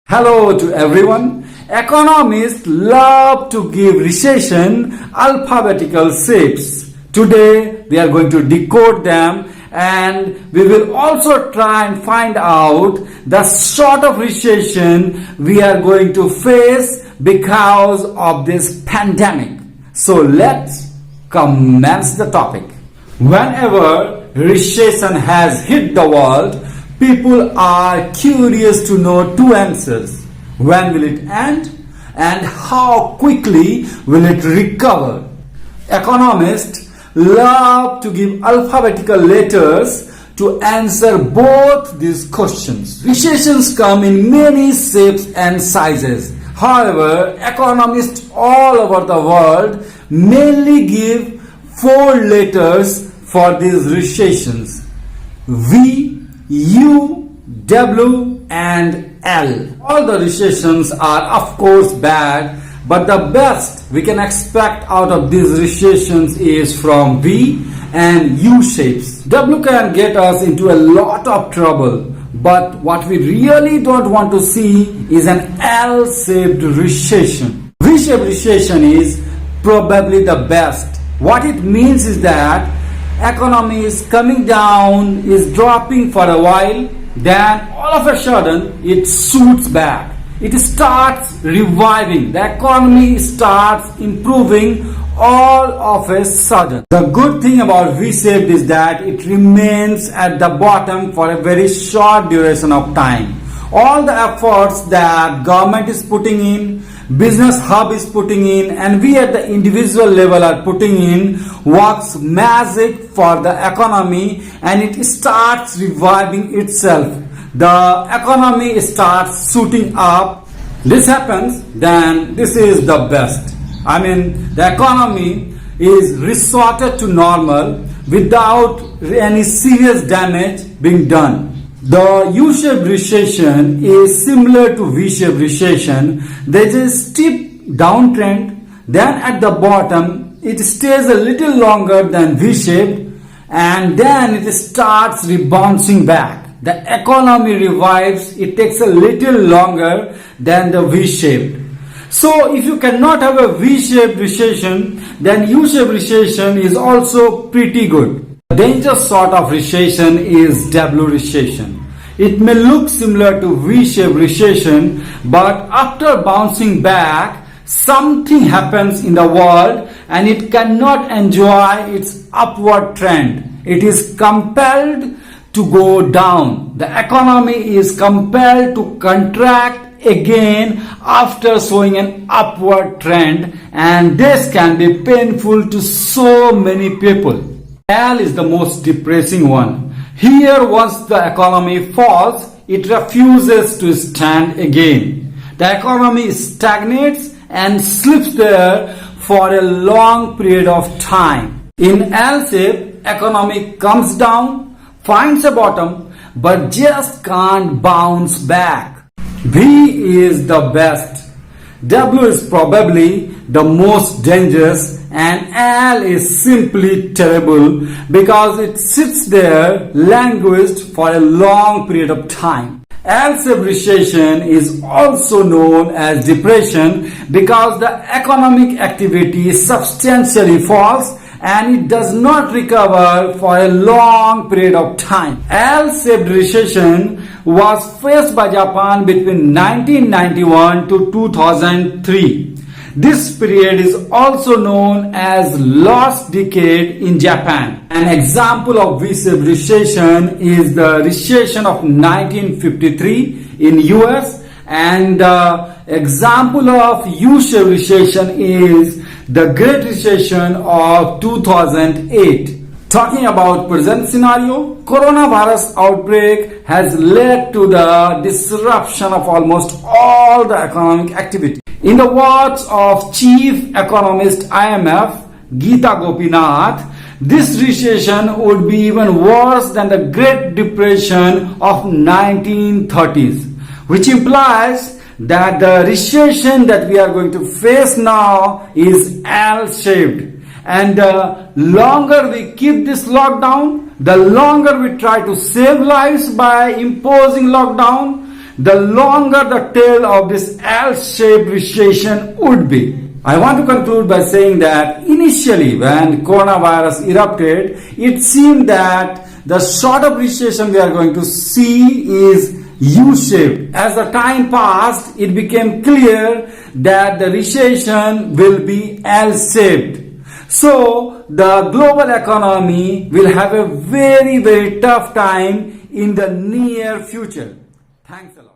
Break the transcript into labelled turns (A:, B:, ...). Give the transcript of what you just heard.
A: Hello to everyone. Economists love to give recession alphabetical shapes. Today we are going to decode them, and we will also try and find out the sort of recession we are going to face because of this pandemic. So let's commence the topic. Whenever recession has hit the world, people are curious to know two answers. When will it end? And how quickly will it recover? Economists love to give alphabetical letters to answer both these questions. Recessions come in many shapes and sizes. However, economists all over the world mainly give four letters for these recessions: V, U, W, and L. All the recessions are of course bad, but the best we can expect out of these recessions is from V and U shapes. W can get us into a lot of trouble, but what we really don't want to see is an L-shaped recession. V-shaped recession is probably the best. What it means is that economy is coming down, is dropping for a while, then all of a sudden it shoots back. It starts reviving. The economy starts improving all of a sudden. The good thing about V-shaped is that it remains at the bottom for a very short duration of time. All the efforts that government is putting in, business hub is putting in, and we at the individual level are putting in, works magic for the economy, and it starts reviving itself. The economy starts shooting up. This happens, then this is the best. I mean, the economy is resorted to normal without any serious damage being done. The U-shaped recession is similar to V-shaped recession. There is a steep downtrend, then at the bottom it stays a little longer than V-shaped, and then it starts rebounding back. The economy revives. It takes a little longer than the V-shaped. So if you cannot have a V-shaped recession, then U-shaped recession is also pretty good. The dangerous sort of recession is W recession. It may look similar to V-shaped recession, but after bouncing back, something happens in the world and it cannot enjoy its upward trend. It is compelled to go down. The economy is compelled to contract again after showing an upward trend, and this can be painful to so many people. L is the most depressing one. Here, once the economy falls, it refuses to stand again. The economy stagnates and slips there for a long period of time. In L shape, economy comes down, finds a bottom, but just can't bounce back. V is the best. W is probably the most dangerous, and L is simply terrible because it sits there languished for a long period of time. L-shaped recession is also known as depression because the economic activity substantially falls and it does not recover for a long period of time. L-shaped recession was faced by Japan between 1991 to 2003. This period is also known as lost decade in Japan. An example of V-shaped recession is the recession of 1953 in US, and the example of U-shaped recession is the Great Recession of 2008. Talking about present scenario, coronavirus outbreak has led to the disruption of almost all the economic activity. In the words of Chief Economist IMF, Geeta Gopinath, this recession would be even worse than the Great Depression of 1930s, which implies that the recession that we are going to face now is L-shaped. And the longer we keep this lockdown, the longer we try to save lives by imposing lockdown, the longer the tail of this L-shaped recession would be. I want to conclude by saying that initially when coronavirus erupted, it seemed that the sort of recession we are going to see is U-shaped. As the time passed, it became clear that the recession will be L-shaped. So the global economy will have a very, very tough time in the near future. Thanks a lot.